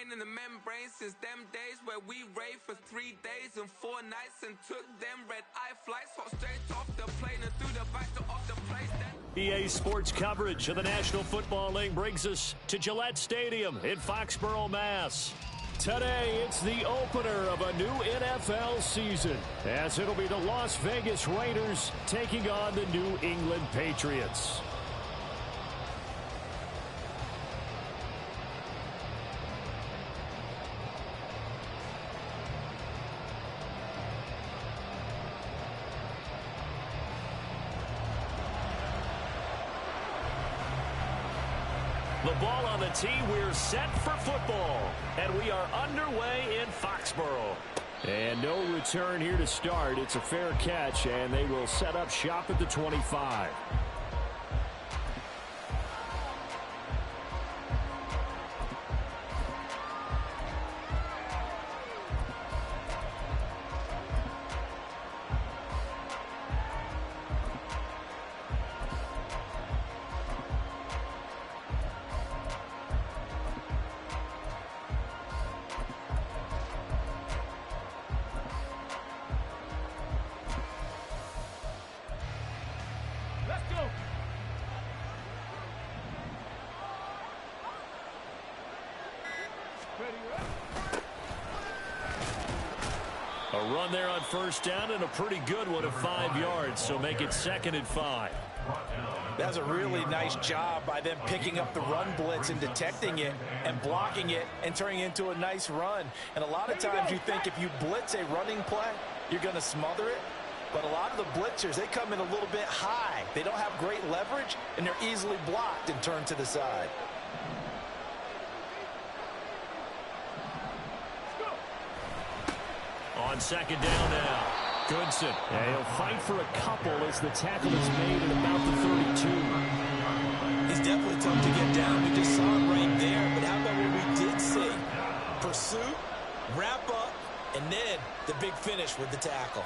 brain in the membrane since them days where we raved for 3 days and 4 nights and took them red-eye flights, hot straight off the plane and through the back door of the place. EA Sports coverage of the National Football League brings us to Gillette Stadium in Foxborough, Mass. Today, it's the opener of a new NFL season, as it'll be the Las Vegas Raiders taking on the New England Patriots. The ball on the tee, we're set for football, and we are underway in Foxborough. And no return here to start. It's a fair catch, and they will set up shop at the 25. A run there on first down and a pretty good one of 5 yards, so make it 2nd and 5. That's a really nice job by them picking up the run blitz and detecting it and blocking it and turning it into a nice run. And a lot of times you think if you blitz a running play, you're going to smother it. But a lot of the blitzers, they come in a little bit high. They don't have great leverage, and they're easily blocked and turned to the side. On second down now, Goodson. And he'll fight for a couple as the tackle is made at about the 32. He's definitely tough to get down. We just saw him right there. But how about what we did see? Pursuit, wrap up, and then the big finish with the tackle.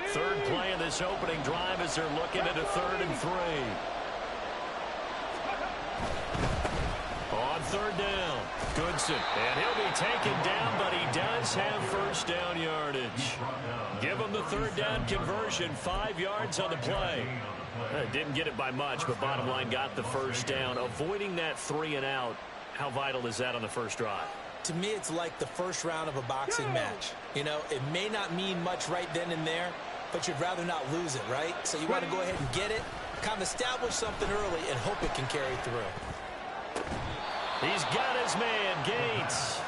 Third play of this opening drive as they're looking at a 3rd and 3. On third down, Goodson. And he'll be taken down, but he does have first down yardage. Give him the 3rd down conversion, 5 yards on the play. Didn't get it by much, but bottom line got the first down. Avoiding that 3 and out, how vital is that on the first drive? To me, it's like the first round of a boxing match. You know, it may not mean much right then and there, but you'd rather not lose it, right? So you want to go ahead and get it, kind of establish something early, and hope it can carry through. He's got his man, Gates.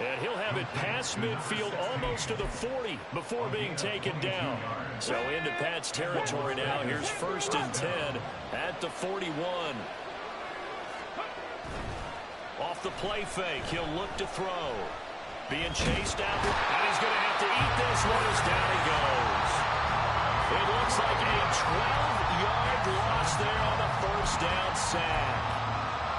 And he'll have it past midfield almost to the 40 before being taken down. So into Pat's territory now. Here's 1st and 10 at the 41. Off the play fake, he'll look to throw. Being chased out, and he's going to have to eat this one as down he goes. It looks like a 12-yard loss there on the first down sack.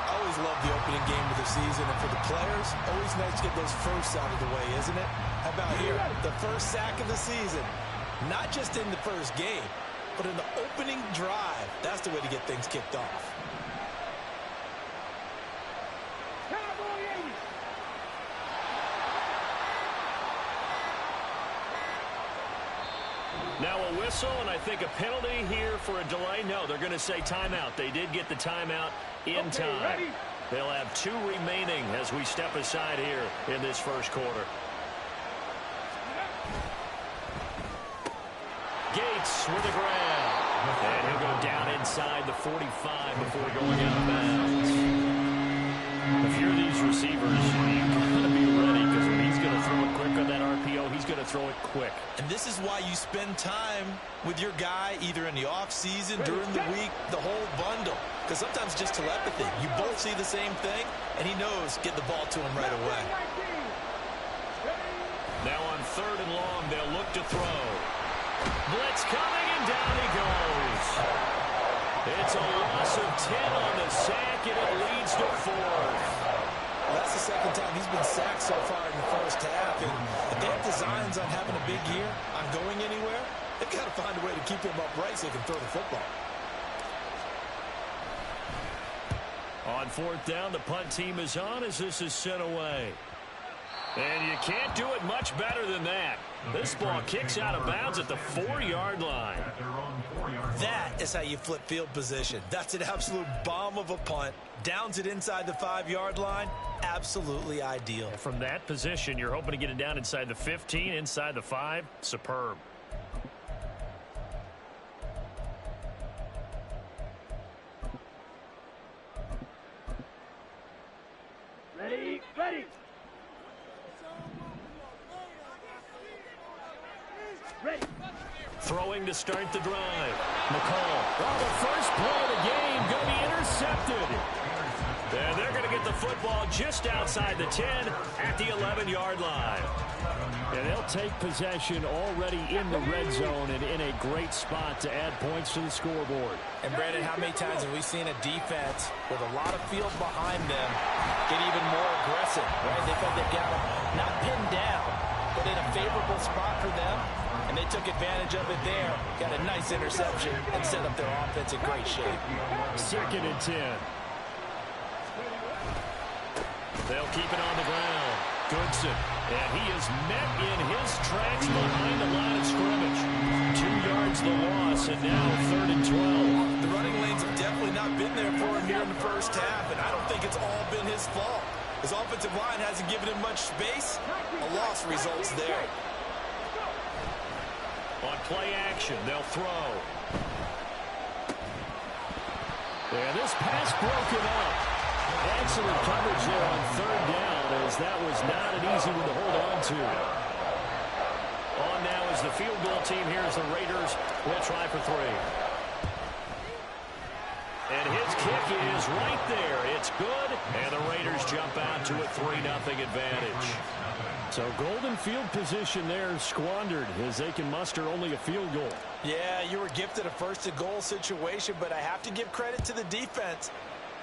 Always love the opening game of the season, and for the players, always nice to get those firsts out of the way, isn't it? How about here, the first sack of the season? Not just in the first game, but in the opening drive. That's the way to get things kicked off. Now a whistle, and I think a penalty here for a delay. No, they're going to say timeout. They did get the timeout in time. Ready? They'll have 2 remaining as we step aside here in this first quarter. Gates with the grab. And he'll go down inside the 45 before going out of bounds. If you're these receivers, you've got to be ready because when he's going to throw it quick on that RPO, he's going to throw it quick. And this is why you spend time with your guy either in the offseason, during the week, the whole bundle. Because sometimes it's just telepathy. You both see the same thing, and he knows get the ball to him right away. Now on 3rd and long, they'll look to throw. Blitz coming, and down he goes. It's a loss of 10 on the sack, and it leads to 4th. Well, that's the 2nd time he's been sacked so far in the first half. And if they have designs on having a big year, on going anywhere, they've got to find a way to keep him upright so they can throw the football. On fourth down, the punt team is on as this is sent away. And you can't do it much better than that. This ball kicks out of bounds at the 4-yard line. That is how you flip field position. That's an absolute bomb of a punt. Downs it inside the 5-yard line. Absolutely ideal. From that position, you're hoping to get it down inside the 15, inside the 5. Superb. Ready. Throwing to start the drive. McCall. Oh, the first play of the game going to be intercepted. And they're going to get the football just outside the 10 at the 11-yard line. And they'll take possession already in the red zone and in a great spot to add points to the scoreboard. And, Brandon, how many times have we seen a defense with a lot of field behind them get even more aggressive, right? They felt they've got them not pinned down, but in a favorable spot for them. And they took advantage of it there. Got a nice interception and set up their offense in great shape. 2nd and 10. They'll keep it on the ground. Goodson. And he is met in his tracks behind the line of scrimmage. 2 yards the loss, and now 3rd and 12. The running lanes have definitely not been there for him here in the first half, and I don't think it's all been his fault. His offensive line hasn't given him much space. A loss results there. On play action, they'll throw. And this pass broken up. Excellent coverage there on 3rd down, as that was not an easy one to hold on to. On now is the field goal team here as the Raiders will try for 3. And his kick is right there. It's good, and the Raiders jump out to a 3-0 advantage. So golden field position there squandered as they can muster only a field goal. Yeah, you were gifted a 1st-and-goal situation, but I have to give credit to the defense.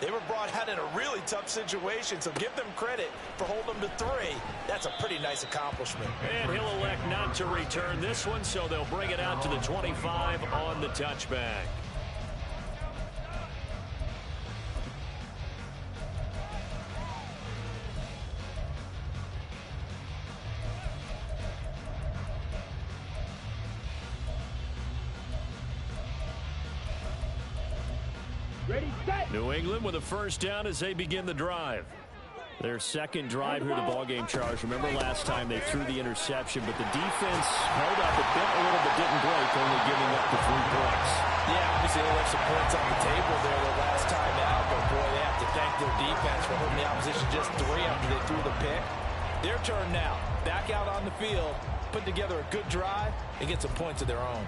They were brought out in a really tough situation, so give them credit for holding them to 3. That's a pretty nice accomplishment. And he'll elect not to return this one, so they'll bring it out to the 25 on the touchback. New England with a 1st down as they begin the drive. Their 2nd drive here, the ballgame, Charles. Remember last time they threw the interception, but the defense held up a little bit, didn't break, only giving up the 3 points. Yeah, obviously they left some points on the table there the last time out, but boy, they have to thank their defense for holding the opposition just 3 after they threw the pick. Their turn now. Back out on the field, put together a good drive, and get some points of their own.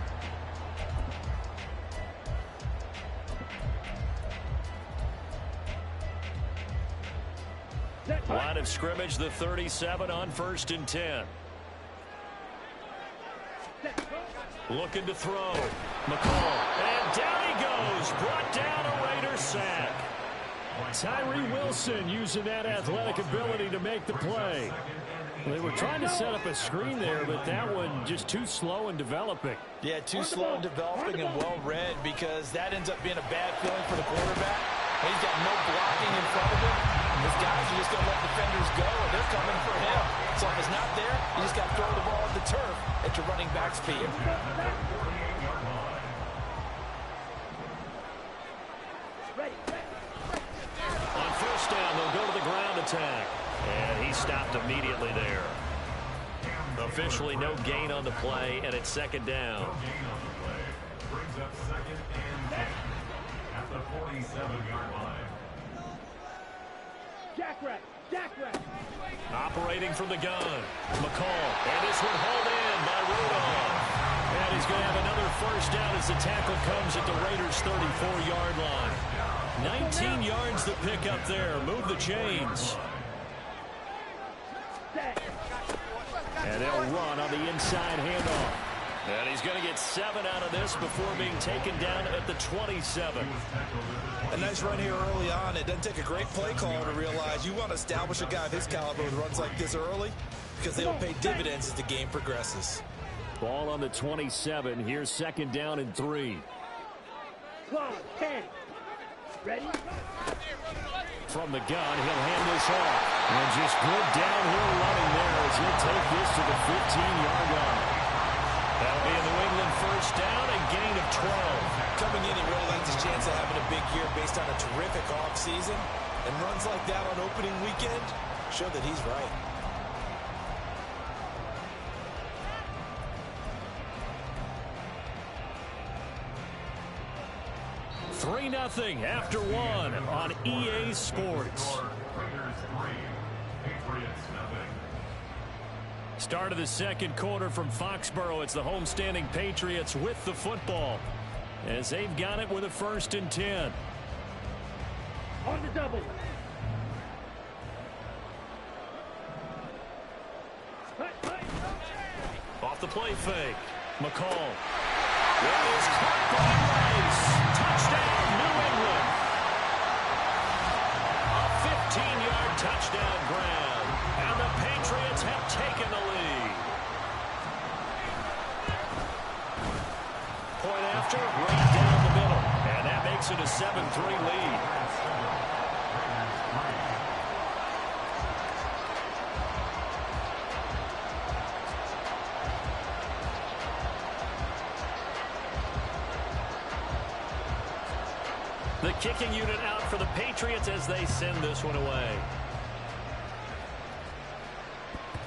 Line of scrimmage, the 37 on 1st and 10. Looking to throw. McCall. And down he goes. Brought down a Raider sack. Tyree Wilson using that athletic ability to make the play. They were trying to set up a screen there, but that one just too slow in developing. Yeah, too slow in developing and well read, because that ends up being a bad feeling for the quarterback. He's got no blocking in front of him. His guys are just going to let defenders go, and they're coming for him. So if it's not there, you just got to throw the ball at the turf at your running back speed. On 1st down, they'll go to the ground attack. And he stopped immediately there. Officially no gain on the play, and it's 2nd down. Brings up 2nd and 10 at the 47-yard line. Jackrack. Operating from the gun. McCall. And this one hauled in by Rudolph. And he's going to have another 1st down as the tackle comes at the Raiders' 34-yard line. 19 yards to pick up there. Move the chains. And they'll run on the inside handoff. And he's going to get 7 out of this before being taken down at the 27. A nice run here early on. It doesn't take a great play caller to realize you want to establish a guy of his caliber with runs like this early, because they will pay dividends as the game progresses. Ball on the 27. Here's 2nd down and 3. From the gun, he'll hand this off. And just good downhill running there as he'll take this to the 15-yard line. That'll be a New England first down, a gain of 12. Coming in, he really likes his chance of having a big year based on a terrific offseason. And runs like that on opening weekend show that he's right. Three 0 after one on EA Sports. Start of the second quarter from Foxborough. It's the homestanding Patriots with the football as they've got it with a 1st and 10. On the double. Off the play fake. McCall. That is caught by Rice. Touchdown, New England. A 15-yard touchdown grab. And the Patriots have taken the lead. Point after, right down the middle. And that makes it a 7-3 lead. The kicking unit out for the Patriots as they send this one away.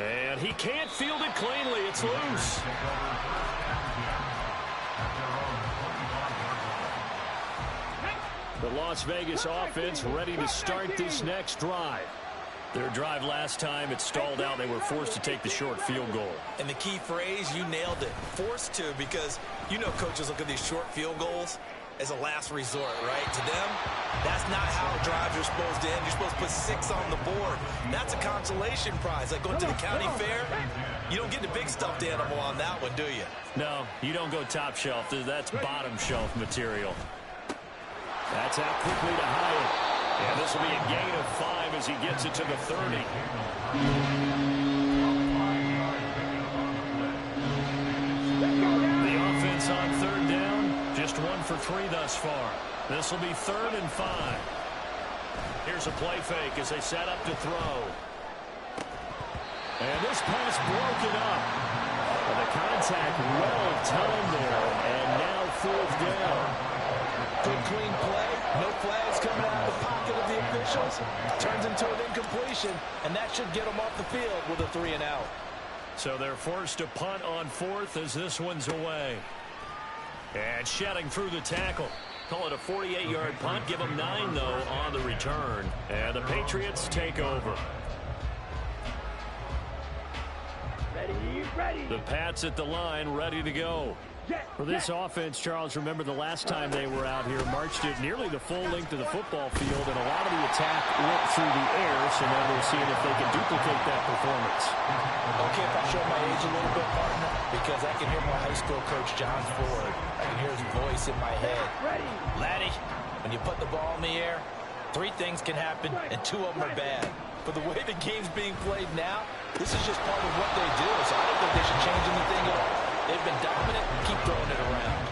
And he can't field it cleanly. It's loose. The Las Vegas offense ready to start this next drive. Their drive last time, it stalled out. They were forced to take the short field goal. And the key phrase, you nailed it. Forced to, because you know coaches look at these short field goals as a last resort, right? To them, that's not how drives are supposed to end. You're supposed to put 6 on the board. That's a consolation prize. Like going to the county fair, you don't get the big stuffed animal on that one, do you? No, you don't go top shelf. That's bottom shelf material. That's out quickly to Hyatt. And this will be a gain of 5 as he gets it to the 30. The offense on 3rd down. Just 1 for 3 thus far. This will be 3rd and 5. Here's a play fake as they set up to throw. And this pass broken up. The contact well timed there. And now 4th down. Good clean play. No flags coming out of the pocket of the officials. Turns into an incompletion. And that should get them off the field with a 3 and out. So they're forced to punt on 4th as this one's away. And shedding through the tackle. Call it a 48-yard punt. Give them 9, though, on the return. And the Patriots take over. Ready. The Pats at the line, ready to go. For this offense, Charles, remember the last time they were out here, marched it nearly the full length of the football field, and a lot of the attack went through the air, so now they're seeing if they can duplicate that performance. Okay, if I show my age a little bit, partner, because I can hear my high school coach, John Ford. I can hear his voice in my head. Laddie, when you put the ball in the air, 3 things can happen, and 2 of them are bad. But the way the game's being played now, this is just part of what they do, so I don't think they should change anything at all. They've been dominant. Keep throwing it around.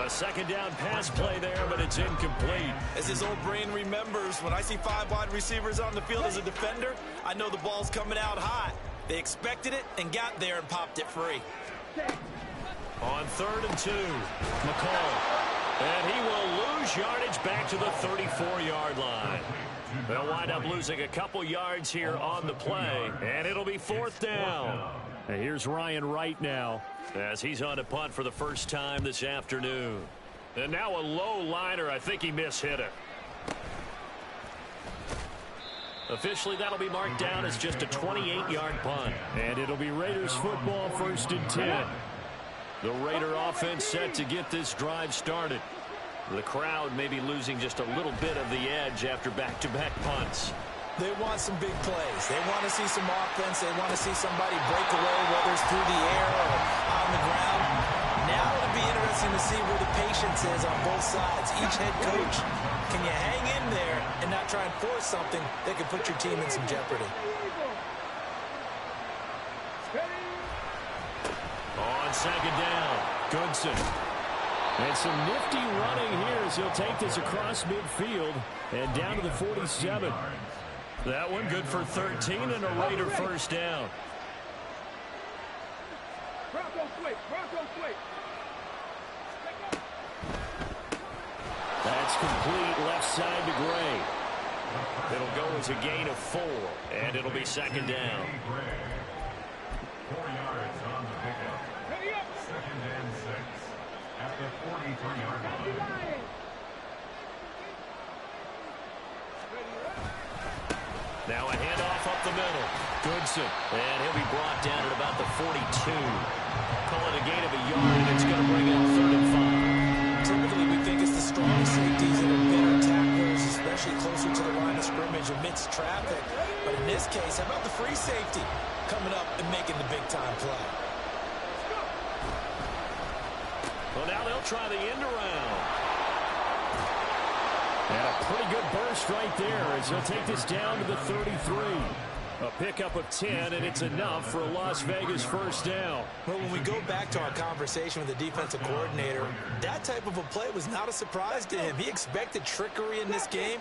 A 2nd down pass play there, but it's incomplete. As his old brain remembers, when I see 5 wide receivers on the field as a defender, I know the ball's coming out hot. They expected it and got there and popped it free. On 3rd and 2, McCall. And he will lose yardage back to the 34-yard line. They'll wind up losing a couple yards here on the play, and it'll be 4th down. And here's Ryan Wright now as he's on to punt for the first time this afternoon. And now a low liner. I think he mishit it. Officially, that'll be marked down as just a 28-yard punt. And it'll be Raiders football, 1st and 10. The Raider offense set to get this drive started. The crowd may be losing just a little bit of the edge after back-to-back punts. They want some big plays. They want to see some offense. They want to see somebody break away, whether it's through the air or on the ground. Now it'll be interesting to see where the patience is on both sides. Each head coach, can you hang in there and not try and force something that could put your team in some jeopardy? On 2nd down, Goodson. And some nifty running here as he'll take this across midfield and down to the 47. That one good for 13 and a Raider first down. Bronco quick. That's complete left side to Gray. It'll go as a gain of 4, and it'll be second down. 4 yards on the pickup. Second and 6 at the 43-yard line. Now a handoff up the middle. Goodson. And he'll be brought down at about the 42. Call it a gain of a yard, and it's going to bring up 3rd and 5. Typically, we think it's the strong safeties that are better tacklers, especially closer to the line of scrimmage amidst traffic. But in this case, how about the free safety coming up and making the big-time play? Well, now they'll try the end around. And a pretty good burst right there as he'll take this down to the 33. A pickup of 10, and it's enough for a Las Vegas first down. Well, when we go back to our conversation with the defensive coordinator, that type of a play was not a surprise to him. He expected trickery in this game,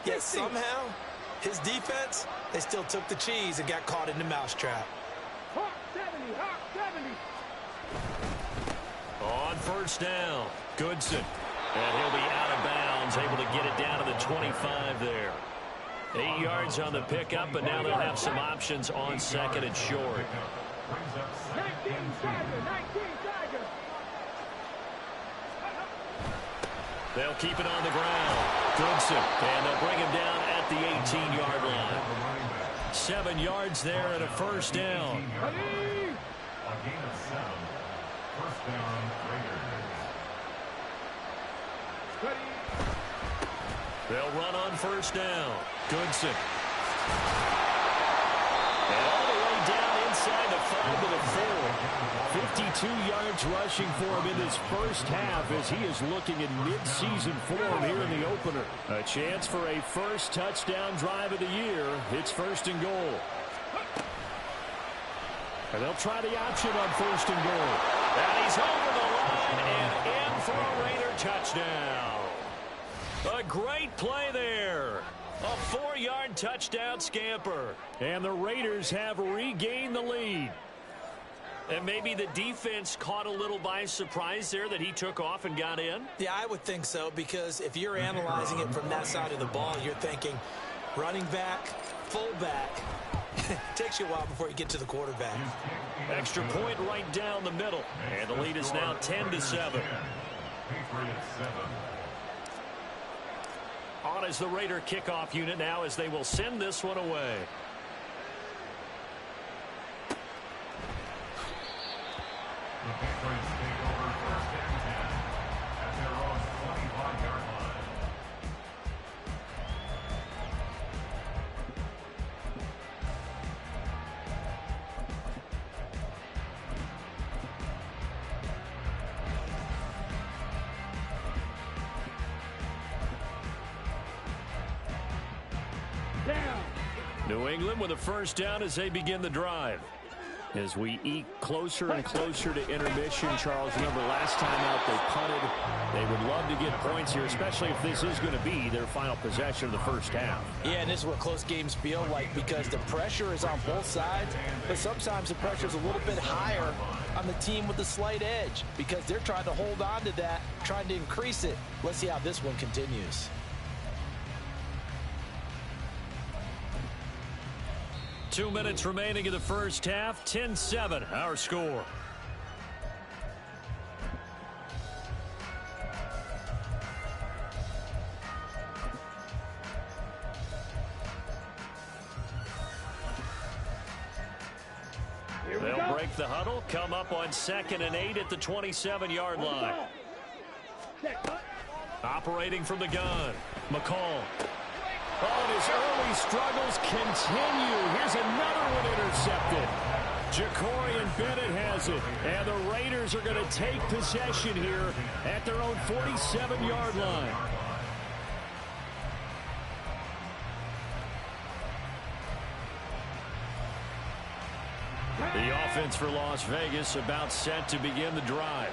yet somehow his defense, they still took the cheese and got caught in the mousetrap. Hawk 70. On first down, Goodson. And he'll be out of bounds, able to get it down to the 25 there. 8 yards on the pickup, but now they'll have some options on second and short. 19 Tiger. They'll keep it on the ground. Goodson, and they'll bring him down at the 18-yard line. 7 yards there and a first down. A gain of 7. First down, Raiders. They'll run on first down. Goodson. And all the way down inside the 5 to the 4. 52 yards rushing for him in this first half as he is looking in mid-season form here in the opener. A chance for a first touchdown drive of the year. It's 1st and goal. And they'll try the option on 1st and goal. And he's over the line and in for a Raider touchdown. A great play there. A 4-yard touchdown scamper. And the Raiders have regained the lead. And maybe the defense caught a little by surprise there that he took off and got in? Yeah, I would think so, because if you're analyzing it from that side of the ball, you're thinking running back, fullback. Takes you a while before you get to the quarterback. Extra point right down the middle. And the lead is now 10-7. On is the Raider kickoff unit now as they will send this one away. The Patriots take over 1st and 10 at their own 25-yard line. New England with a first down as they begin the drive. As we eke closer and closer to intermission, Charles, remember last time out they punted. They would love to get points here, especially if this is going to be their final possession of the first half. Yeah, and this is what close games feel like, because the pressure is on both sides, but sometimes the pressure is a little bit higher on the team with the slight edge because they're trying to hold on to that, trying to increase it. Let's see how this one continues. 2 minutes remaining in the first half. 10-7, our score. They'll break the huddle, come up on 2nd and 8 at the 27-yard line. Operating from the gun, McCall. Oh, and his early struggles continue. Here's another one intercepted. Jacorian Bennett has it. And the Raiders are going to take possession here at their own 47-yard line. The offense for Las Vegas about set to begin the drive.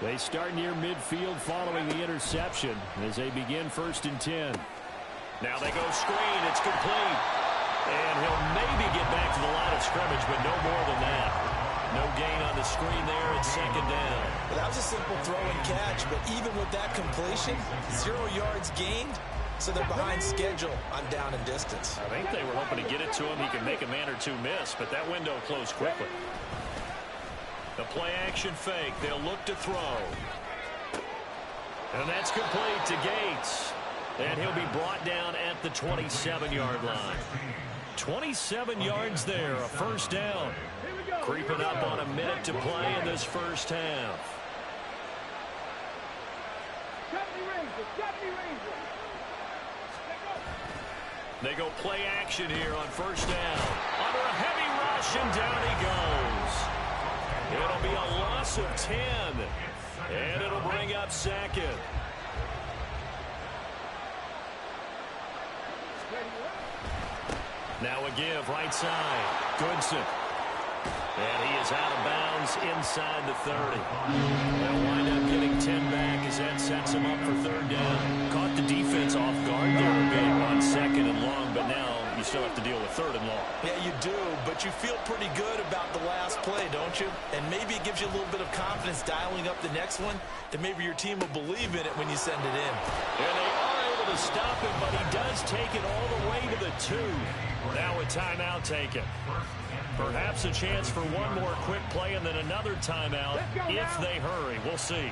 They start near midfield following the interception as they begin 1st and 10. Now they go screen. It's complete. And he'll maybe get back to the line of scrimmage, but no more than that. No gain on the screen there. It's 2nd down. Well, that was a simple throw and catch, but even with that completion, 0 yards gained, so they're behind schedule on down and distance. I think they were hoping to get it to him. He could make a man or two miss, but that window closed quickly. The play-action fake. They'll look to throw. And that's complete to Gates. And he'll be brought down at the 27-yard line. 27 yards there, a 1st down. Creeping up on a minute to play in this 1st half. They go play action here on 1st down. Under a heavy rush, and down he goes. It'll be a loss of 10, and it'll bring up 2nd. Now a give, right side. Goodson. And he is out of bounds inside the 30. They'll wind up getting 10 back as that sets him up for 3rd down. Caught the defense off guard there a bit on 2nd and long, but now you still have to deal with 3rd and long. Yeah, you do, but you feel pretty good about the last play, don't you? And maybe it gives you a little bit of confidence dialing up the next one, that maybe your team will believe in it when you send it in. And they are able to stop him, but he does take it all the way to the 2. Now a timeout taken. Perhaps a chance for one more quick play and then another timeout if they hurry. We'll see.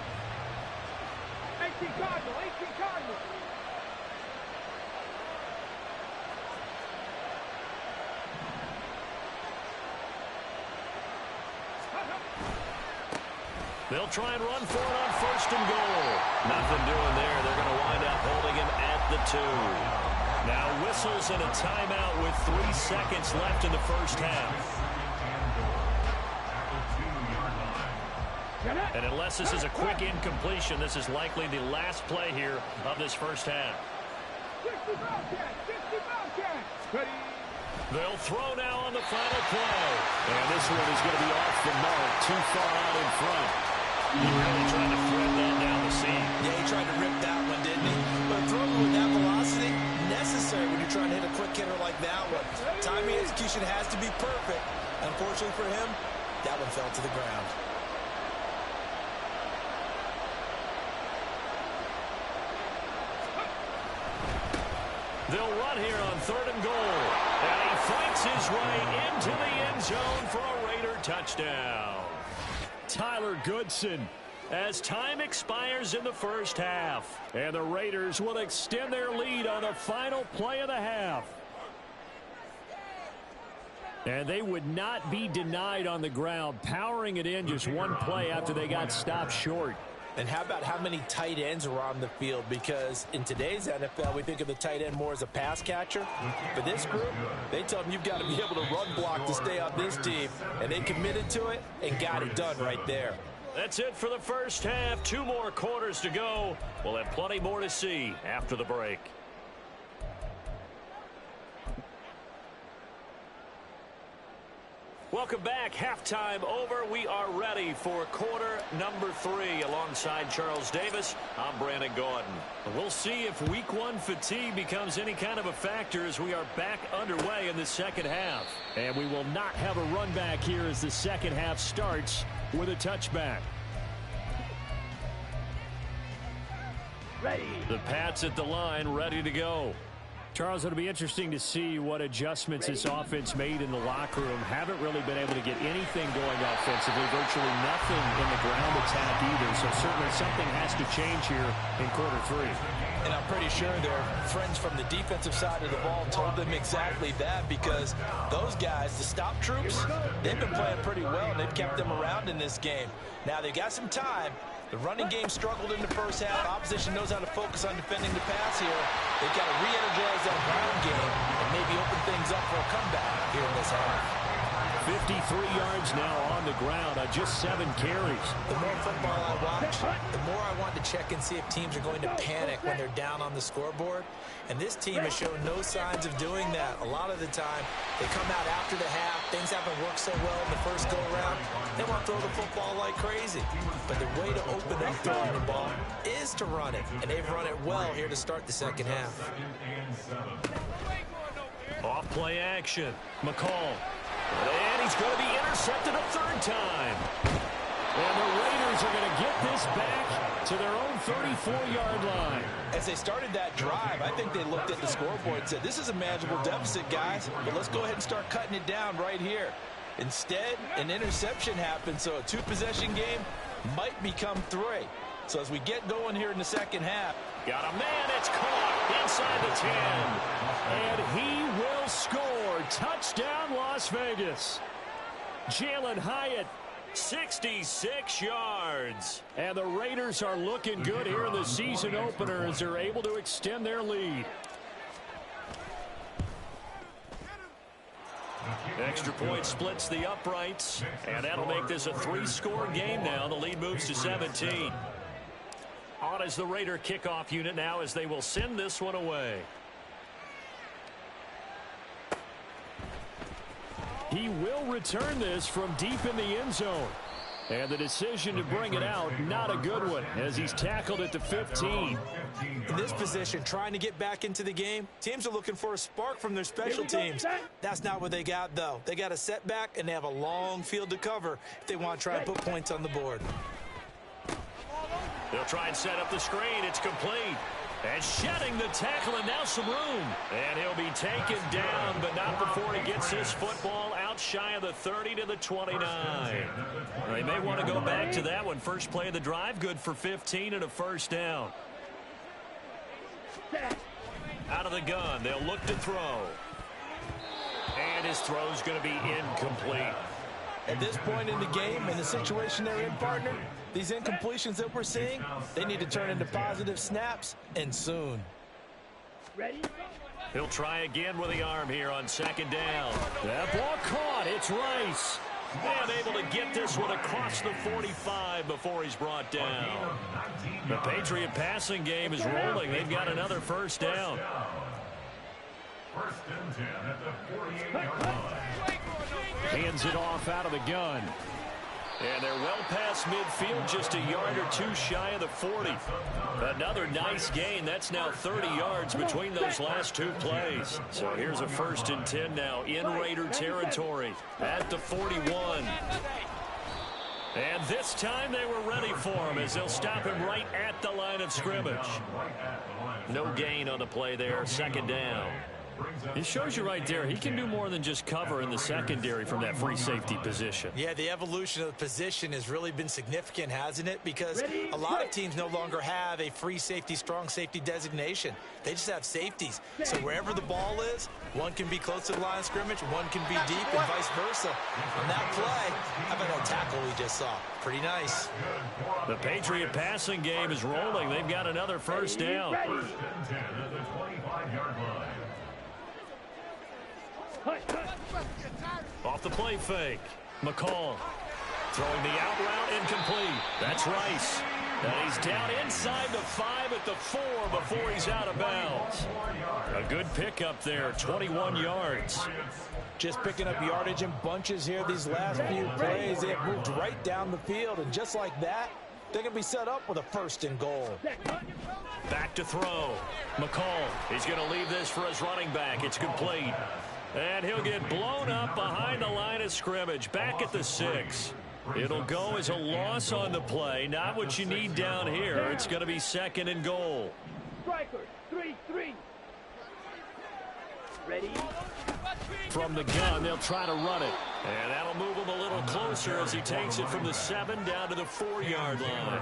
18 Cardinal, 18 Cardinal. They'll try and run for it on 1st and goal. Nothing doing there. They're going to wind up holding him at the 2. Now whistles and a timeout with 3 seconds left in the 1st half. And unless this is a quick incompletion, this is likely the last play here of this 1st half. 60 Bobcats. They'll throw now on the final play. And this one is going to be off the mark, too far out in front. He really trying to thread that down the seam. Yeah, he tried to rip that one, didn't he? But throwing with that velocity, necessary when you're trying to hit a quick hitter like that one. Timing execution has to be perfect. Unfortunately for him, that one fell to the ground. They'll run here on 3rd and goal. And he fights his way into the end zone for a Raider touchdown. Tyler Goodson, as time expires in the 1st half. And the Raiders will extend their lead on the final play of the half. And they would not be denied on the ground, powering it in just one play after they got stopped short. And how about how many tight ends are on the field? Because in today's NFL, we think of the tight end more as a pass catcher. For this group, they tell them you've got to be able to run block to stay on this team. And they committed to it and got it done right there. That's it for the 1st half. 2 more quarters to go. We'll have plenty more to see after the break. Welcome back. Halftime over. We are ready for quarter number 3. Alongside Charles Davis, I'm Brandon Gaudin. We'll see if week 1 fatigue becomes any kind of a factor as we are back underway in the 2nd half. And we will not have a run back here as the 2nd half starts with a touchback. Ready. The Pats at the line, ready to go. Charles, it'll be interesting to see what adjustments this offense made in the locker room. Haven't really been able to get anything going offensively, virtually nothing in the ground attack either. So certainly something has to change here in quarter 3. And I'm pretty sure their friends from the defensive side of the ball told them exactly that, because those guys, the stop troops, they've been playing pretty well, and they've kept them around in this game. Now, they've got some time. The running game struggled in the 1st half. Opposition knows how to focus on defending the pass here. They've got to re-energize that ground game and maybe open things up for a comeback here in this half. 53 yards now on the ground on just 7 carries. The more football I watch, the more I want to check and see if teams are going to panic when they're down on the scoreboard. And this team has shown no signs of doing that. A lot of the time, they come out after the half. Things haven't worked so well in the first go-around. They want to throw the football like crazy. But the way to open up throwing the ball is to run it. And they've run it well here to start the second half. Off play action. McCall. And he's going to be intercepted a third time. And the Raiders are going to get this back to their own 34-yard line. As they started that drive, I think they looked at the scoreboard and said, this is a manageable deficit, guys, but let's go ahead and start cutting it down right here. Instead, an interception happened, so a 2-possession game might become 3. So as we get going here in the second half. Got a man, it's caught inside the 10. And he will score. Touchdown, Las Vegas. Jalen Hyatt, 66 yards. And the Raiders are looking good here in the season opener as they're able to extend their lead. Extra point splits the uprights, and that'll make this a 3-score game now. The lead moves to 17. On as the Raider kickoff unit now as they will send this one away. He will return this from deep in the end zone. And the decision to bring it out, not a good one, as he's tackled at the 15. In this position, trying to get back into the game, teams are looking for a spark from their special teams. That's not what they got, though. They got a setback, and they have a long field to cover if they want to try and put points on the board. They'll try and set up the screen. It's complete. And shedding the tackle, and now some room. And he'll be taken down, but not before he gets his football out shy of the 30 to the 29. They may want to go back to that one. First play of the drive, good for 15 and a first down. Out of the gun, they'll look to throw. And his throw's going to be incomplete. At this point in the game, in the situation they're in, partner, these incompletions that we're seeing, they need to turn into positive snaps, and soon. Ready? He'll try again with the arm here on second down. That ball caught. It's Rice. And able to get this one across the 45 before he's brought down. The Patriot passing game is rolling. They've got another first down. First and 10 at the 48-yard line. Hands it off out of the gun. And they're well past midfield, just a yard or two shy of the 40. Another nice gain. That's now 30 yards between those last 2 plays. So here's a first and 10 now in Raider territory at the 41. And this time they were ready for him as they'll stop him right at the line of scrimmage. No gain on the play there, second down. It shows you right there, he can do more than just cover in the secondary from that free safety position. Yeah, the evolution of the position has really been significant, hasn't it? Because a lot of teams no longer have a free safety, strong safety designation. They just have safeties. So wherever the ball is, one can be close to the line of scrimmage, one can be deep, and vice versa. On that play, how about that tackle we just saw? Pretty nice. The Patriot passing game is rolling. They've got another first down. First and 10 at the 25-yard line. Off the play fake. McCall throwing the out route incomplete. That's Rice. And he's down inside the 5 at the 4 before he's out of bounds. A good pickup there, 21 yards. Just picking up yardage in bunches here these last few plays. They have moved right down the field, and just like that, they're going to be set up with a first and goal. Back to throw. McCall, he's going to leave this for his running back. It's complete. And he'll get blown up behind the line of scrimmage, back at the 6. It'll go as a loss on the play. Not what you need down here. It's going to be second and goal. Strikers, 3-3. Ready? From the gun, they'll try to run it. And that'll move him a little closer as he takes it from the 7 down to the 4-yard line.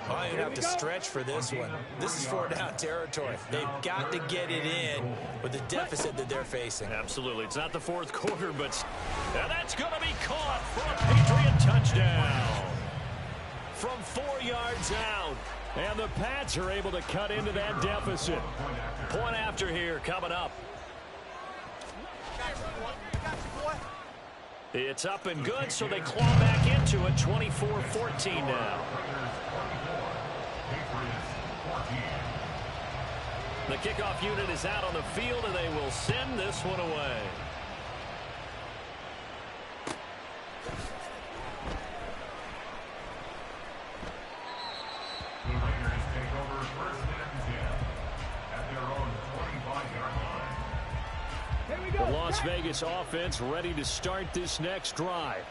I don't have to stretch for this one. This is 4-down territory. They've got to get it in with the deficit that they're facing. Absolutely. It's not the fourth quarter, but that's going to be caught for a Patriot touchdown. From 4 yards out. And the Pats are able to cut into that deficit. Point after here coming up. It's up and good, so they claw back into it, 24-14 now. The kickoff unit is out on the field, and they will send this one away. The Raiders take over first and 10 at their own 25-yard line. Here we go. The Las Vegas offense ready to start this next drive.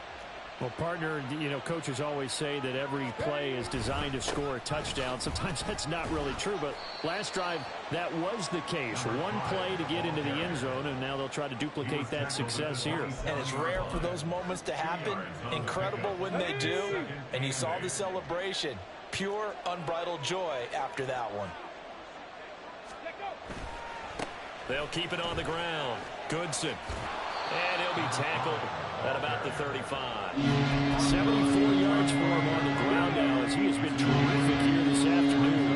Well, partner, you know, coaches always say that every play is designed to score a touchdown. Sometimes that's not really true, but last drive, that was the case. One play to get into the end zone, and now they'll try to duplicate that success here. And it's rare for those moments to happen. Incredible when they do. And you saw the celebration. Pure, unbridled joy after that one. They'll keep it on the ground. Goodson. And he'll be tackled at about the 35. 74 yards for him on the ground now, as he has been terrific here this afternoon.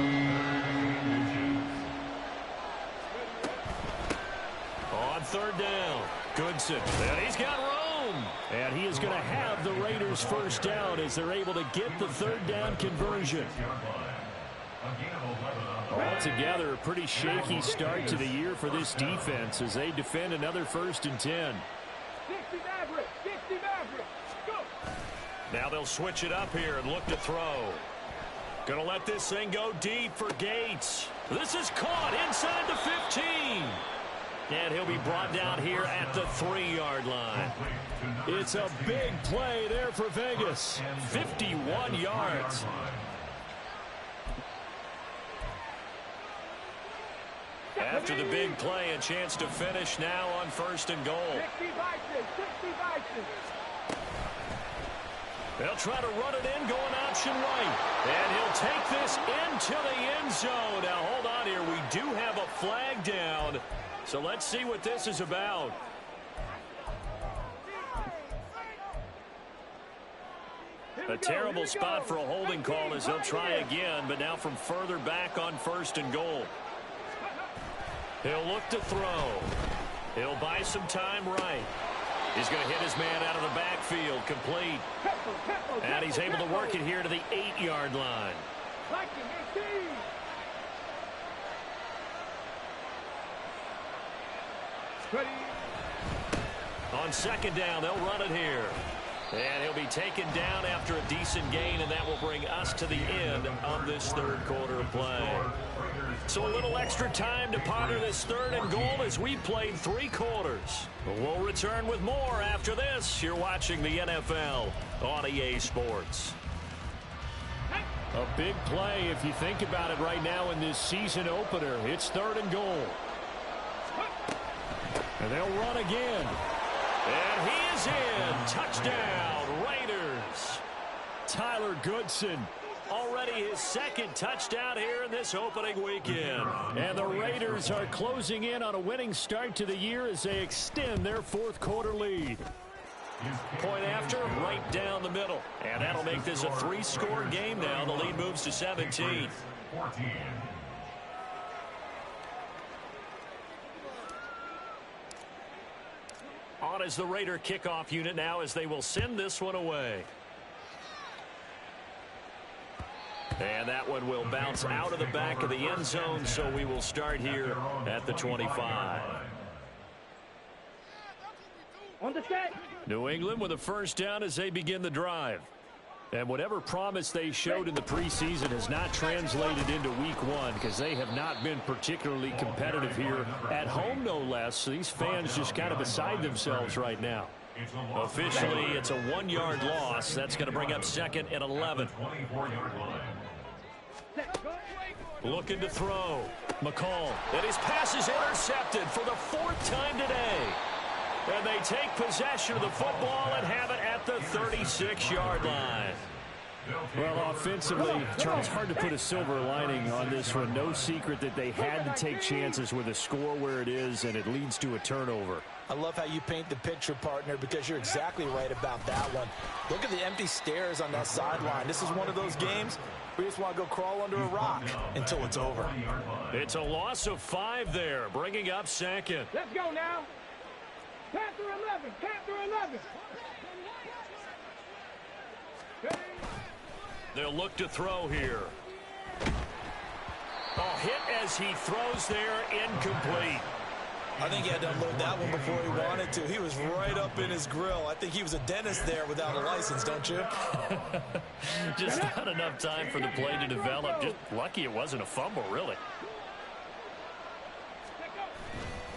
On third down, Goodson. And he's got room. And he is going to have the Raiders first down as they're able to get the third down conversion. Altogether, a pretty shaky start to the year for this defense as they defend another 1st and 10. 60 Maverick, 60 Maverick, go! Now they'll switch it up here and look to throw. Going to let this thing go deep for Gates. This is caught inside the 15. And he'll be brought down here at the 3-yard line. It's a big play there for Vegas. 51 yards. After the big play, a chance to finish now on 1st and goal. 60 Vikings, 60 Vikings. They'll try to run it in, going option right. And he'll take this into the end zone. Now, hold on here. We do have a flag down. So let's see what this is about. A terrible spot for a holding call as they'll try again, but now from further back on 1st and goal. He'll look to throw. He'll buy some time right. He's going to hit his man out of the backfield, complete. And he's able to work it here to the 8-yard line. On 2nd down, they'll run it here. And he'll be taken down after a decent gain, and that will bring us to the end of this 3rd quarter of play. So a little extra time to ponder this 3rd and goal as we played 3 quarters. We'll return with more after this. You're watching the NFL on EA Sports. A big play if you think about it right now in this season opener. It's 3rd and goal. And they'll run again. And he is in. Touchdown, Raiders. Tyler Goodson. Already his 2nd touchdown here in this opening weekend. And the Raiders are closing in on a winning start to the year as they extend their 4th quarter lead. Point after, right down the middle. And that'll make this a 3-score game now. The lead moves to 17. On is the Raider kickoff unit now as they will send this one away. And that one will bounce out of the back of the end zone, so we will start here at the 25. On the set. New England with a first down as they begin the drive. And whatever promise they showed in the preseason has not translated into week 1 because they have not been particularly competitive here at home, no less. So these fans just kind of beside themselves right now. Officially, it's a 1-yard loss. That's going to bring up 2nd and 11. Looking to throw. McCall. And his pass is intercepted for the 4th time today. And they take possession of the football and have it at the 36-yard line. Well, offensively, Charles, hard to put a silver lining on this one. No secret that they had to take chances with a score where it is, and it leads to a turnover. I love how you paint the picture, partner, because you're exactly right about that one. Look at the empty stairs on that sideline. This is one of those games we just want to go crawl under a rock until it's over. It's a loss of 5 there, bringing up 2nd. Let's go now. Panther 11, Panther 11. They'll look to throw here. Oh, hit as he throws there, incomplete. I think he had to unload that one before he wanted to. He was right up in his grill. I think he was a dentist there without a license, don't you? Just not enough time for the play to develop. Just lucky it wasn't a fumble, really.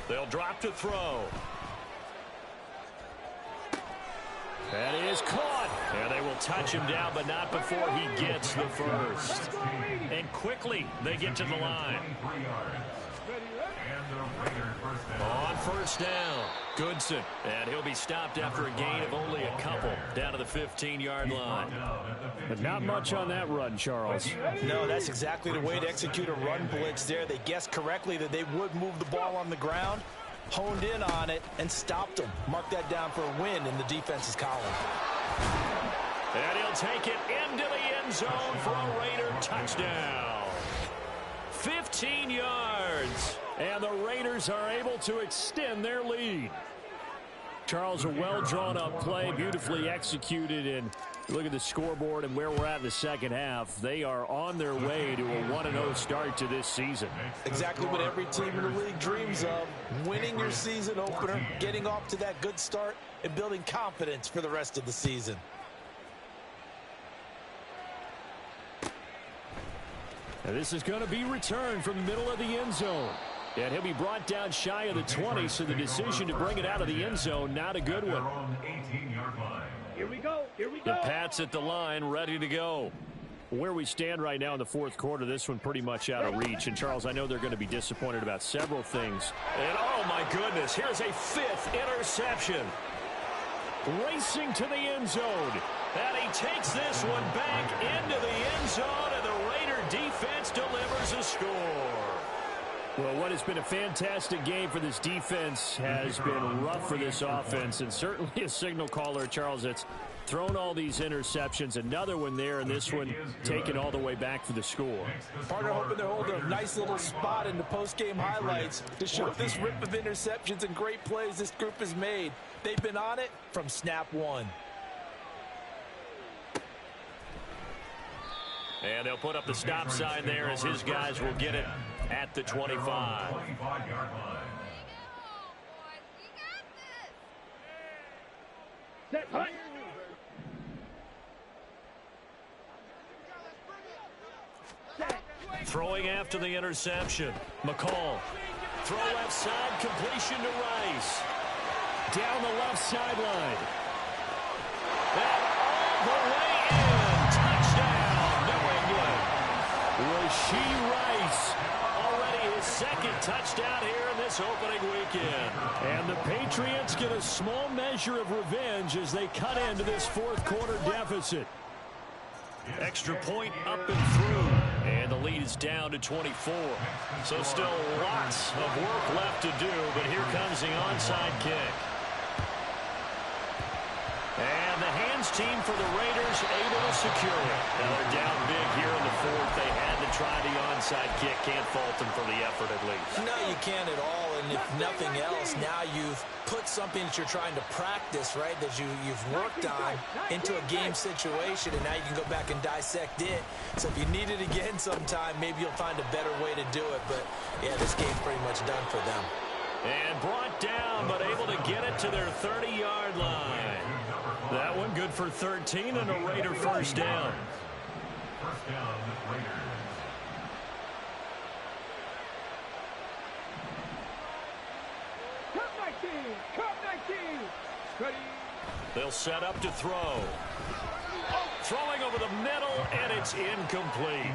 They'll drop to throw. That is caught. And they will touch him down, but not before he gets the first. And quickly, they get to the line. On first down, Goodson. And he'll be stopped after a gain of only a couple down to the 15-yard line. But not much on that run, Charles. No, that's exactly the way to execute a run blitz there. They guessed correctly that they would move the ball on the ground, honed in on it, and stopped them. Mark that down for a win in the defense's column. And he'll take it into the end zone for a Raider touchdown. 15 yards. And the Raiders are able to extend their lead. Charles, a well-drawn-up play, beautifully executed, and look at the scoreboard and where we're at in the second half. They are on their way to a 1-0 start to this season. Exactly what every team in the league dreams of, winning your season opener, getting off to that good start, and building confidence for the rest of the season. And this is going to be returned from the middle of the end zone. And he'll be brought down shy of the 20, so the decision to bring it out of the end zone, not a good one. Here we go. Here we go. The Pats at the line, ready to go. Where we stand right now in the fourth quarter, this one pretty much out of reach. And, Charles, I know they're going to be disappointed about several things. And, oh, my goodness, here's a fifth interception. Racing to the end zone. And he takes this one back into the end zone, and the Raider defense delivers a score. Well, what has been a fantastic game for this defense has been rough for this offense, and certainly a signal caller, Charles, that's thrown all these interceptions. Another one there, and this one taken all the way back for the score. Partner hoping they're holding a nice little spot in the post-game highlights to show this rip of interceptions and great plays this group has made. They've been on it from snap one. And they'll put up the stop sign there as his guys will get it at the 25. Set, hunt. Throwing after the interception. McCall. Throw left side, completion to Rice. Down the left sideline. And all the way in. Touchdown, New England. Rashee Rice. Already his second touchdown here in this opening weekend. And the Patriots get a small measure of revenge as they cut into this fourth quarter deficit. Extra point up and through. And the lead is down to 24. So still lots of work left to do, but here comes the onside kick. And the hands team for the Raiders able to secure it. Now they're down big here in the fourth. They had to try the onside kick. Can't fault them for the effort at least. No, you can't at all. And if nothing else, now you've put something that you're trying to practice, right, that you've worked on into a game situation, and now you can go back and dissect it. So if you need it again sometime, maybe you'll find a better way to do it. But, yeah, this game's pretty much done for them. And brought down, but able to get it to their 30-yard line. That one good for 13 and a Raider first down. First down, Raiders. Cut 19. Cut 19. Ready. They'll set up to throw. Throwing over the middle, and it's incomplete.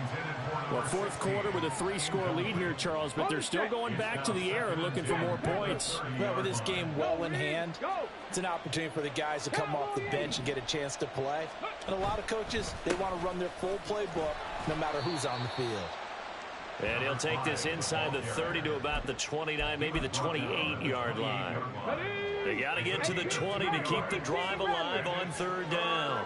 Well, fourth quarter with a 3-score lead here, Charles, but they're still going back to the air and looking for more points. Well, with this game well in hand, it's an opportunity for the guys to come off the bench and get a chance to play. And a lot of coaches, they want to run their full playbook no matter who's on the field. And he'll take this inside the 30 to about the 29, maybe the 28-yard line. They got to get to the 20 to keep the drive alive on third down.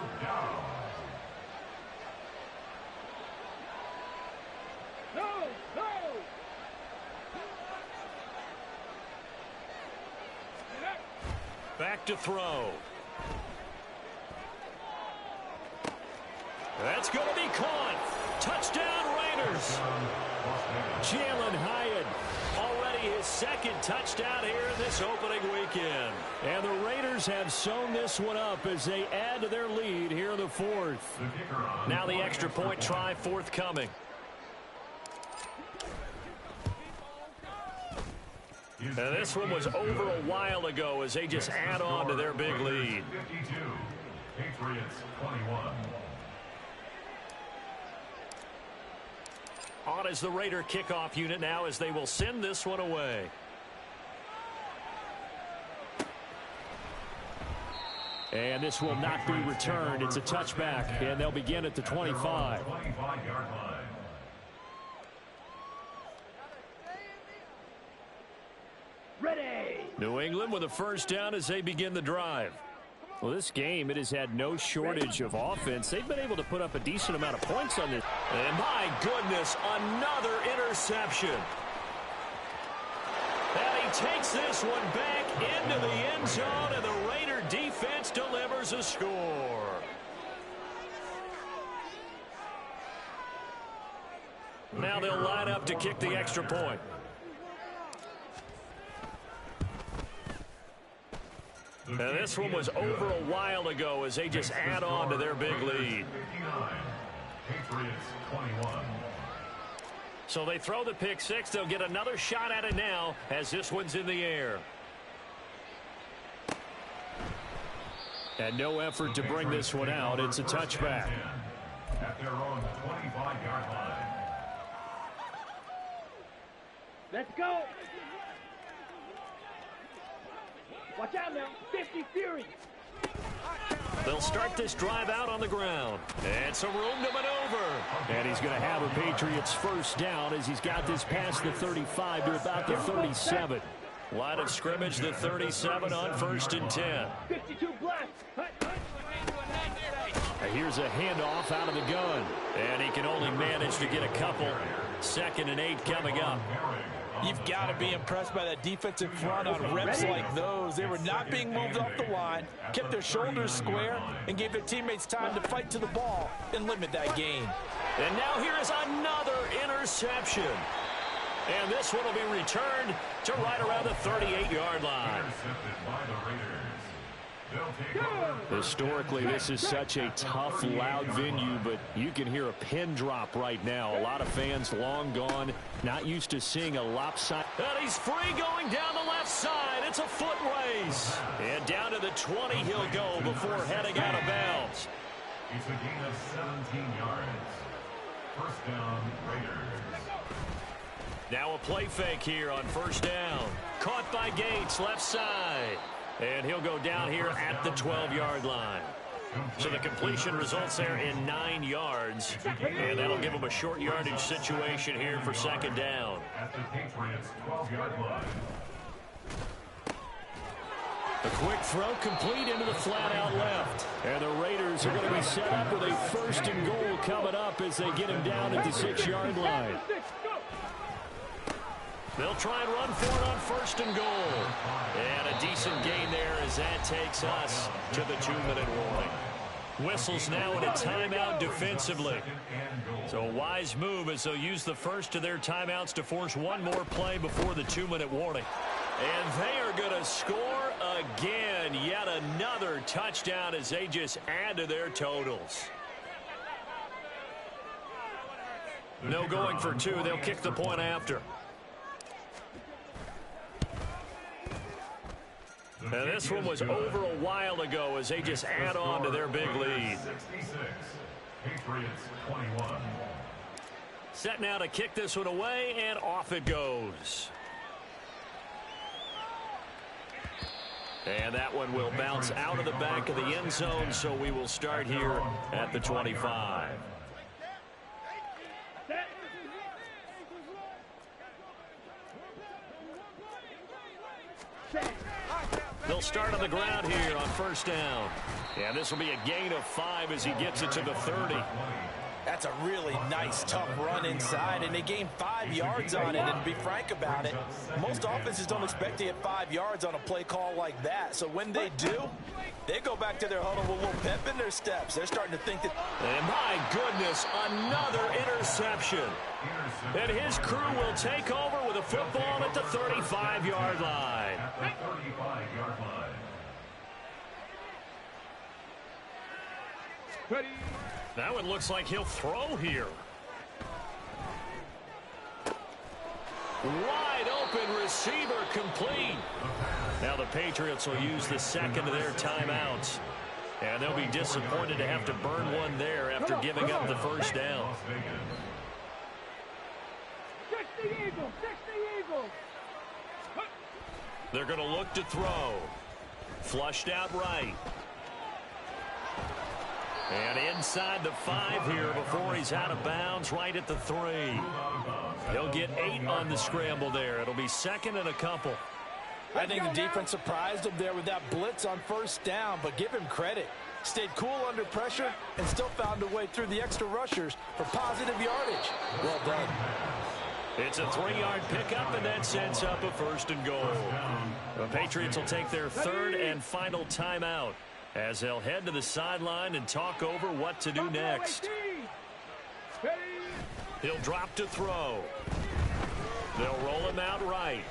Back to throw. That's going to be caught. Touchdown, Raiders. Jalen Hyatt, already his second touchdown here in this opening weekend. And the Raiders have sewn this one up as they add to their lead here in the fourth. Now the extra point try forthcoming. And this one was over a while ago as they just add on to their big lead. 52, Patriots 21. On is the Raider kickoff unit now as they will send this one away. And this will not be returned. It's a touchback, and they'll begin at the 25. 25-yard line. Ready. New England with a first down as they begin the drive. Well, this game, it has had no shortage of offense. They've been able to put up a decent amount of points on this. And my goodness, another interception. And he takes this one back into the end zone, and the Raider defense delivers a score. Now they'll line up to kick the extra point. And this one was over a while ago as they just add on to their big lead. 59, Patriots 21. So they throw the pick six. They'll get another shot at it now as this one's in the air. And no effort to bring this one out. It's a touchback. At their own 25-yard line. Let's go. Watch out now. 50 Fury. They'll start this drive out on the ground. And some room to maneuver. And he's going to have a Patriots first down as he's got this past the 35 to about the 37. Line of scrimmage, the 37 on 1st and 10. 52 black. Here's a handoff out of the gun. And he can only manage to get a couple. 2nd and 8 coming up. You've got to be impressed by that defensive front on reps like those. They were not being moved off the line, kept their shoulders square, and gave their teammates time to fight to the ball and limit that gain. And now here is another interception. And this one will be returned to right around the 38-yard line. Intercepted by the Raiders. They'll take over. Historically, this is such a tough, loud venue, but you can hear a pin drop right now. A lot of fans long gone, not used to seeing a lopsided. And he's free going down the left side. It's a foot race. And down to the 20 he'll go before heading out of bounds. It's a gain of 17 yards. First down, Raiders. Now a play fake here on 1st down. Caught by Gates, left side. And he'll go down here at the 12-yard line. So the completion results there in 9 yards. And that'll give him a short yardage situation here for 2nd down. At the Patriots' 12-yard line. A quick throw complete into the flat-out left. And the Raiders are going to be set up with a 1st and goal coming up as they get him down at the 6-yard line. They'll try and run for it on 1st and goal. And a decent gain there as that takes us to the 2-minute warning. Whistles now in a timeout defensively. So a wise move as they'll use the first of their timeouts to force one more play before the 2-minute warning. And they are going to score again. Yet another touchdown as they just add to their totals. No going for 2. They'll kick the point after. And this one was over a while ago as they just add on to their big lead. 66, Patriots 21. Set now to kick this one away, and off it goes. And that one will bounce out of the back of the end zone, so we will start here at the 25. They'll start on the ground here on 1st down. And this will be a gain of 5 as he gets it to the 30. That's a really nice, tough run inside, and they gained 5 yards on it. And to be frank about it, most offenses don't expect to get 5 yards on a play call like that. So when they do, they go back to their huddle with a little pep in their steps. They're starting to think that... And my goodness, another interception. And his crew will take over with a football at the 35-yard line. Now it looks like he'll throw here. Wide open receiver complete. Now the Patriots will use the second of their timeouts. And they'll be disappointed to have to burn one there after giving up the first down. 60 Eagles, 60 Eagles. They're going to look to throw. Flushed out right. And inside the 5 here before he's out of bounds, right at the 3. He'll get 8 on the scramble there. It'll be second and a couple. I think the defense surprised him there with that blitz on first down, but give him credit. Stayed cool under pressure and still found a way through the extra rushers for positive yardage. Well done. It's a 3-yard pickup, and that sets up a first and goal. The Patriots will take their third and final timeout as they'll head to the sideline and talk over what to do next. He'll drop to throw. They'll roll him out right.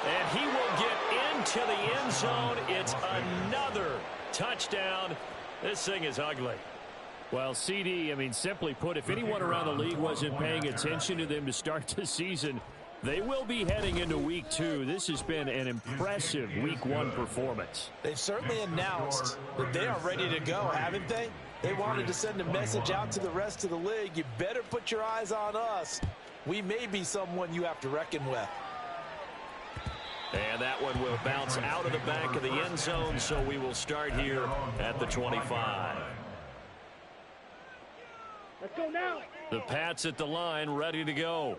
And he will get into the end zone. It's another touchdown. This thing is ugly. Well, CD, I mean, simply put, if anyone around the league wasn't paying attention to them to start the season, they will be heading into week 2. This has been an impressive week 1 performance. They've certainly announced that they are ready to go, haven't they? They wanted to send a message out to the rest of the league. You better put your eyes on us. We may be someone you have to reckon with. And that one will bounce out of the back of the end zone, so we will start here at the 25. Let's go now. The Pats at the line, ready to go.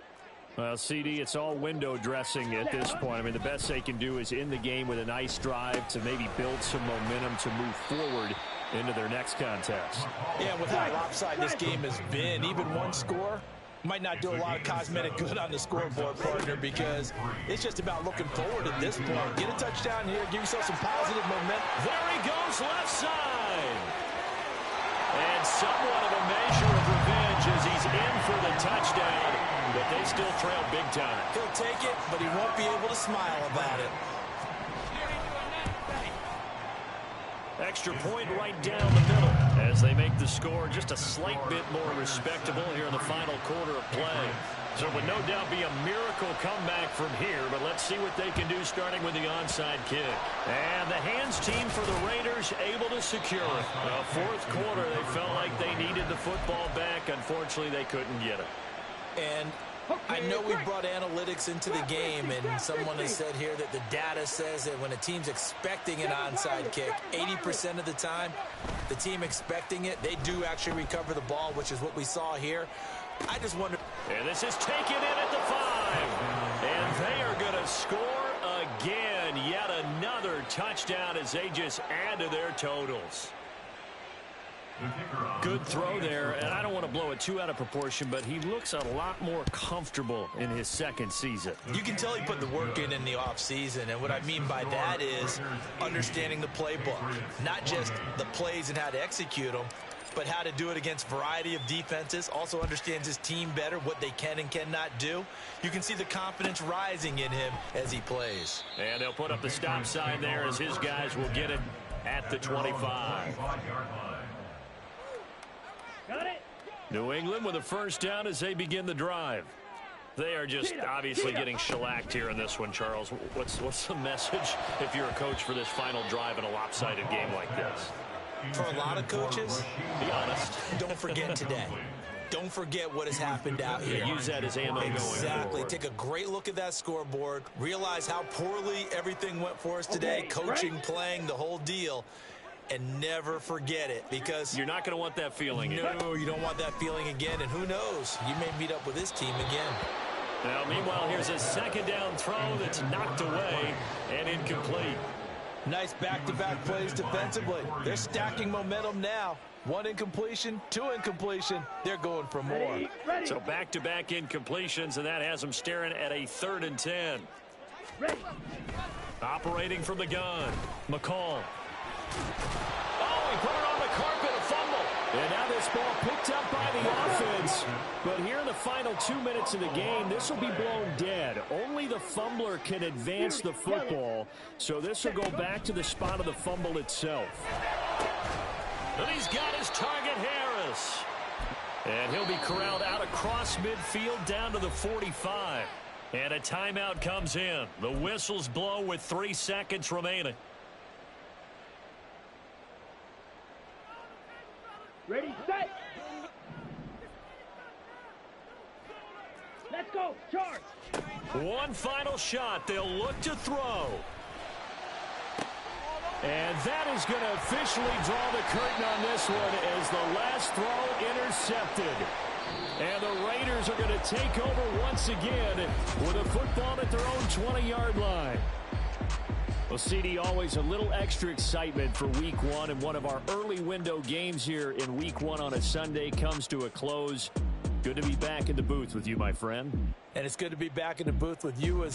Well, CD, it's all window dressing at this point. I mean, the best they can do is in the game with a nice drive to maybe build some momentum to move forward into their next contest. Yeah, with how lopsided this game has been, even one score might not do a lot of cosmetic good on the scoreboard, partner, because it's just about looking forward at this point. Get a touchdown here, give yourself some positive momentum. There he goes, left side. And somewhat of a measure of revenge as he's in for the touchdown, but they still trail big time. He'll take it, but he won't be able to smile about it. Extra point right down the middle as they make the score just a slight bit more respectable here in the final quarter of play. So it would no doubt be a miracle comeback from here, but let's see what they can do starting with the onside kick. And the hands team for the Raiders able to secure it. Well, fourth quarter, they felt like they needed the football back. Unfortunately, they couldn't get it. And I know we brought analytics into the game, and someone has said here that the data says that when a team's expecting an onside kick, 80% of the time, the team expecting it, they do actually recover the ball, which is what we saw here. I just wonder. And this is taken in at the 5. And they are going to score again. Yet another touchdown as they just add to their totals. Good throw there, and I don't want to blow it too out of proportion, but he looks a lot more comfortable in his second season. You can tell he put the work in the offseason, and what I mean by that is understanding the playbook. Not just the plays and how to execute them, but how to do it against a variety of defenses. Also understands his team better, what they can and cannot do. You can see the confidence rising in him as he plays. And they'll put up the stop sign there as his guys will get it at the 25. Got it. New England with a first down as they begin the drive. They are just obviously getting shellacked here in this one, Charles. What's the message if you're a coach for this final drive in a lopsided game like this? For a lot of coaches, be honest, don't forget today. Don't forget what has happened out here. Use that as ammo going forward. Exactly. Take a great look at that scoreboard. Realize how poorly everything went for us today. Coaching, playing, the whole deal. And never forget it, because you're not going to want that feeling again. No, you don't want that feeling again. And who knows? You may meet up with this team again. Now, meanwhile, here's a second down throw that's knocked away and incomplete. Nice back-to-back plays defensively. They're stacking momentum now. One incompletion, two incompletion. They're going for more. Ready. So back-to-back incompletions, and that has them staring at a 3rd and 10. Ready. Operating from the gun, McCall. Oh, he put it on the carpet, a fumble. And now this ball picked up by the offense. But here in the final 2 minutes of the game, this will be blown dead. Only the fumbler can advance the football. So this will go back to the spot of the fumble itself. And he's got his target, Harris. And he'll be corralled out across midfield down to the 45. And a timeout comes in. The whistles blow with 3 seconds remaining. Ready, set. Let's go, charge. One final shot. They'll look to throw. And that is going to officially draw the curtain on this one as the last throw intercepted. And the Raiders are going to take over once again with a football at their own 20-yard line. Well, CD, always a little extra excitement for Week 1, and one of our early window games here in Week 1 on a Sunday comes to a close. Good to be back in the booth with you, my friend. And it's good to be back in the booth with you as well.